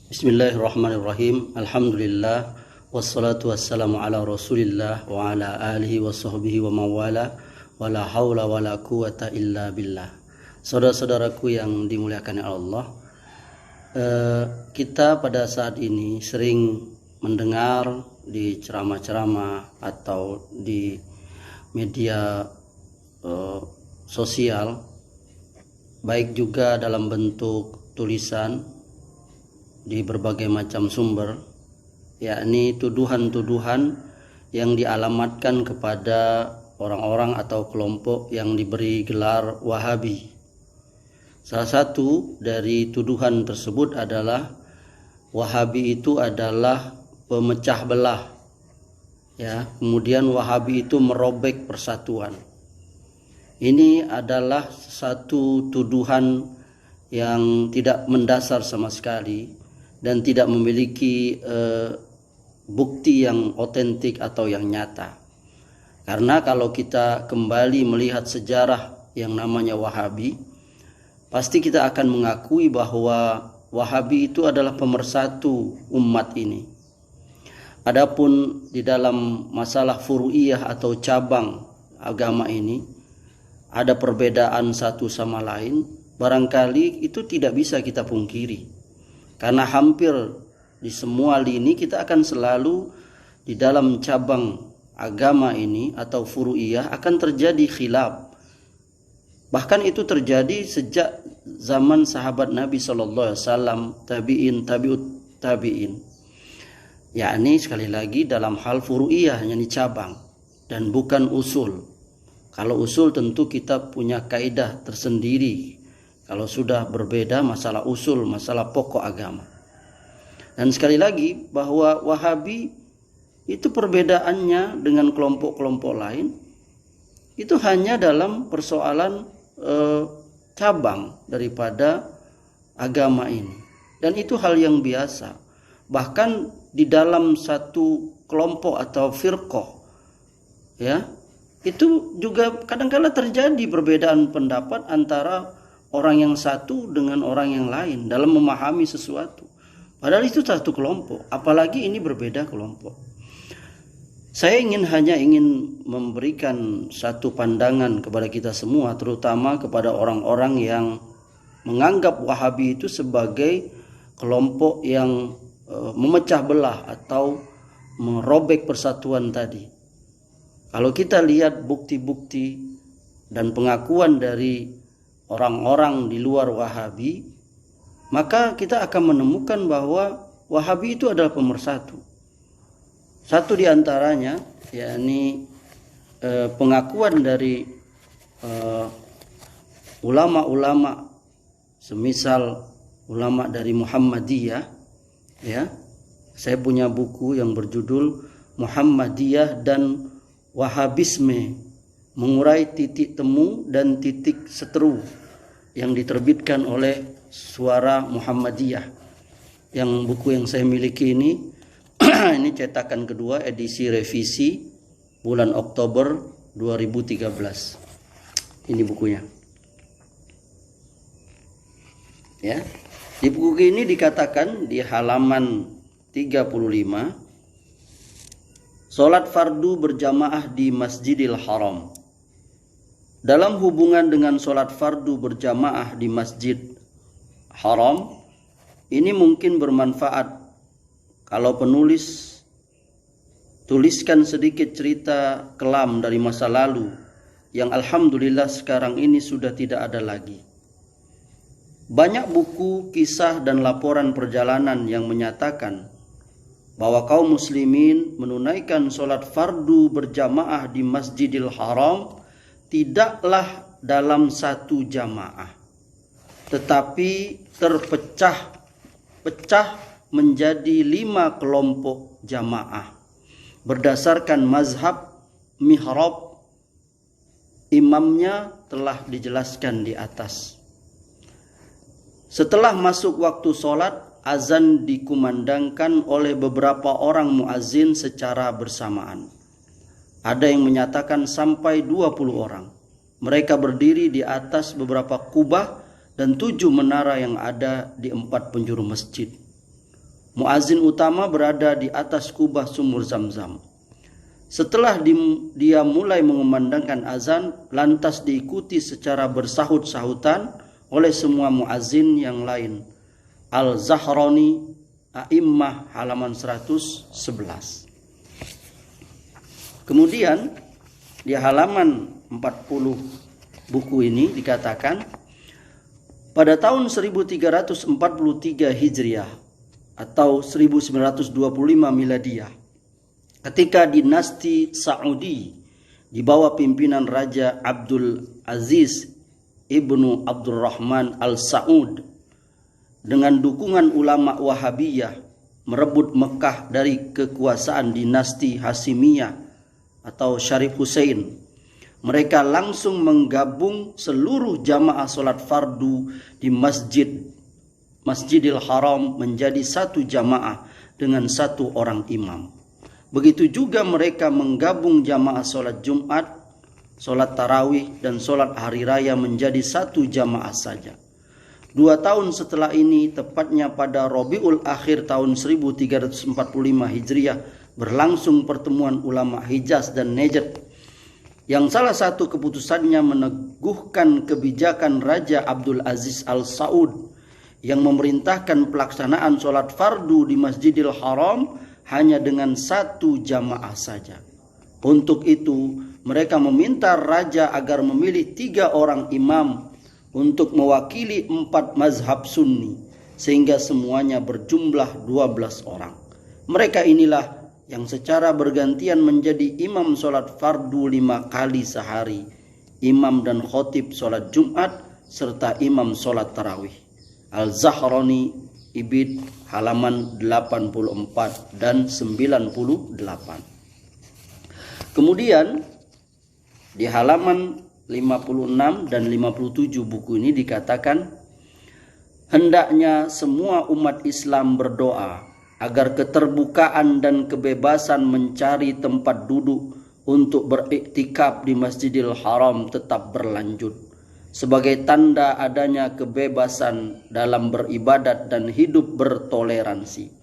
Bismillahirrahmanirrahim. Alhamdulillah wassalatu wassalamu ala Rasulillah wa ala alihi wa sahbihi wa mawala wala haula wala quwata illa billah. Saudara-saudaraku yang dimuliakan Allah, kita pada saat ini sering mendengar di ceramah-ceramah atau di media sosial, baik juga dalam bentuk tulisan di berbagai macam sumber, yakni tuduhan-tuduhan yang dialamatkan kepada orang-orang atau kelompok yang diberi gelar Wahabi. Salah satu dari tuduhan tersebut adalah Wahabi itu adalah pemecah belah, ya. Kemudian Wahabi itu merobek persatuan. Ini adalah satu tuduhan yang tidak mendasar sama sekali dan tidak memiliki bukti yang otentik atau yang nyata. Karena kalau kita kembali melihat sejarah yang namanya Wahabi, pasti kita akan mengakui bahwa Wahabi itu adalah pemersatu umat ini. Adapun di dalam masalah furu'iyah atau cabang agama ini, ada perbedaan satu sama lain, barangkali itu tidak bisa kita pungkiri. Karena hampir di semua lini kita akan selalu di dalam cabang agama ini atau furu'iyah akan terjadi khilaf. Bahkan itu terjadi sejak zaman sahabat Nabi SAW, tabi'in, tabi'ut tabi'in. Yakni sekali lagi dalam hal furu'iyah, yakni cabang dan bukan usul. Kalau usul tentu kita punya kaidah tersendiri. Kalau sudah berbeda masalah usul, masalah pokok agama. Dan sekali lagi bahwa Wahabi itu perbedaannya dengan kelompok-kelompok lain itu hanya dalam persoalan cabang daripada agama ini. Dan itu hal yang biasa. Bahkan di dalam satu kelompok atau firqah, ya, itu juga kadang-kala terjadi perbedaan pendapat antara orang yang satu dengan orang yang lain dalam memahami sesuatu. Padahal itu satu kelompok, apalagi ini berbeda kelompok. Saya hanya ingin memberikan satu pandangan kepada kita semua, terutama kepada orang-orang yang menganggap Wahabi itu sebagai kelompok yang memecah belah atau merobek persatuan tadi. Kalau kita lihat bukti-bukti dan pengakuan dari orang-orang di luar Wahabi, maka kita akan menemukan bahwa Wahabi itu adalah pemersatu. Satu di antaranya, yakni pengakuan dari ulama-ulama, semisal ulama dari Muhammadiyah, ya. Saya punya buku yang berjudul Muhammadiyah dan Wahabisme, mengurai titik temu dan titik seteru, yang diterbitkan oleh Suara Muhammadiyah. Yang buku yang saya miliki ini ini cetakan kedua, edisi revisi bulan Oktober 2013. Ini bukunya. Ya. Di buku ini dikatakan di halaman 35, salat fardu berjamaah di Masjidil Haram. Dalam hubungan dengan sholat fardu berjamaah di Masjid Haram, ini mungkin bermanfaat kalau penulis tuliskan sedikit cerita kelam dari masa lalu yang alhamdulillah sekarang ini sudah tidak ada lagi. Banyak buku, kisah dan laporan perjalanan yang menyatakan bahwa kaum muslimin menunaikan sholat fardu berjamaah di Masjidil Haram tidaklah dalam satu jamaah, tetapi terpecah menjadi 5 kelompok jamaah berdasarkan mazhab mihrab. Imamnya telah dijelaskan di atas. Setelah masuk waktu sholat, azan dikumandangkan oleh beberapa orang muazin secara bersamaan. Ada yang menyatakan sampai 20 orang. Mereka berdiri di atas beberapa kubah dan 7 menara yang ada di 4 penjuru masjid. Muazin utama berada di atas kubah sumur Zam-Zam. Setelah dia mulai mengumandangkan azan, lantas diikuti secara bersahut-sahutan oleh semua muazin yang lain. Al-Zahrani, A'immah, halaman 111. Kemudian di halaman 40 buku ini dikatakan, pada tahun 1343 Hijriah atau 1925 Miladiyah, ketika dinasti Saudi di bawah pimpinan Raja Abdul Aziz Ibnu Abdurrahman Al-Saud dengan dukungan ulama Wahabiyah merebut Mekah dari kekuasaan dinasti Hasimiyah atau Syarif Hussein, mereka langsung menggabung seluruh jamaah solat fardu di Masjidil Haram menjadi satu jamaah dengan satu orang imam. Begitu juga mereka menggabung jamaah solat Jumat, solat tarawih, dan solat hari raya menjadi satu jamaah saja. 2 tahun setelah ini, tepatnya pada Rabiul Akhir tahun 1345 Hijriah, berlangsung pertemuan ulama Hijaz dan Najd, yang salah satu keputusannya meneguhkan kebijakan Raja Abdul Aziz Al-Saud yang memerintahkan pelaksanaan solat fardu di Masjidil Haram hanya dengan satu jamaah saja. Untuk itu, mereka meminta raja agar memilih 3 orang imam untuk mewakili 4 mazhab Sunni, sehingga semuanya berjumlah 12 orang. Mereka inilah yang secara bergantian menjadi imam solat fardu 5 kali sehari, imam dan khotib solat Jumat, serta imam solat tarawih. Al-Zahrani, Ibid, halaman 84 dan 98. Kemudian di halaman 56 dan 57 buku ini dikatakan, hendaknya semua umat Islam berdoa agar keterbukaan dan kebebasan mencari tempat duduk untuk beriktikaf di Masjidil Haram tetap berlanjut sebagai tanda adanya kebebasan dalam beribadat dan hidup bertoleransi.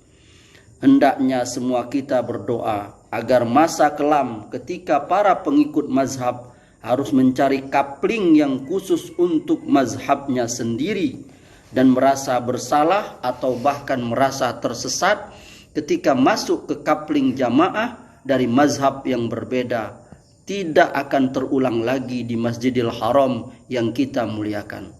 Hendaknya semua kita berdoa agar masa kelam ketika para pengikut mazhab harus mencari kapling yang khusus untuk mazhabnya sendiri dan merasa bersalah atau bahkan merasa tersesat ketika masuk ke kapling jamaah dari mazhab yang berbeda, tidak akan terulang lagi di Masjidil Haram yang kita muliakan.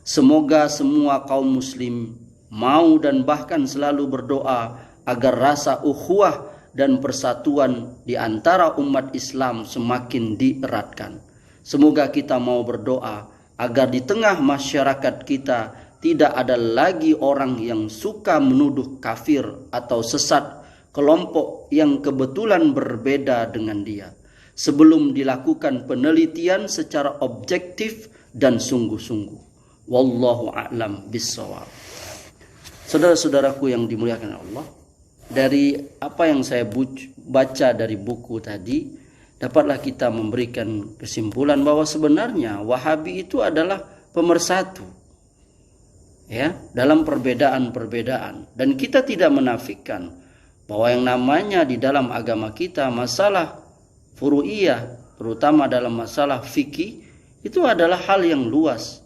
Semoga semua kaum muslim mau dan bahkan selalu berdoa agar rasa ukhuwah dan persatuan di antara umat Islam semakin dieratkan. Semoga kita mau berdoa agar di tengah masyarakat kita tidak ada lagi orang yang suka menuduh kafir atau sesat kelompok yang kebetulan berbeda dengan dia, sebelum dilakukan penelitian secara objektif dan sungguh-sungguh. Wallahu a'lam bissawab. Saudara-saudaraku yang dimuliakan Allah, dari apa yang saya baca dari buku tadi, dapatlah kita memberikan kesimpulan bahwa sebenarnya Wahabi itu adalah pemersatu, ya, dalam perbedaan-perbedaan. Dan kita tidak menafikan bahwa yang namanya di dalam agama kita masalah furu'iyah, terutama dalam masalah fikih, itu adalah hal yang luas.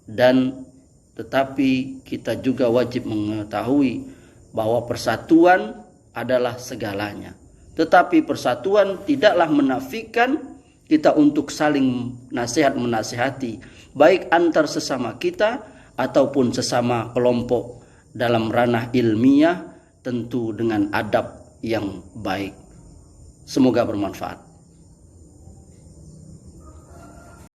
Dan tetapi kita juga wajib mengetahui bahwa persatuan adalah segalanya. Tetapi persatuan tidaklah menafikan kita untuk saling nasihat menasihati, baik antar sesama kita ataupun sesama kelompok dalam ranah ilmiah, tentu dengan adab yang baik. Semoga bermanfaat.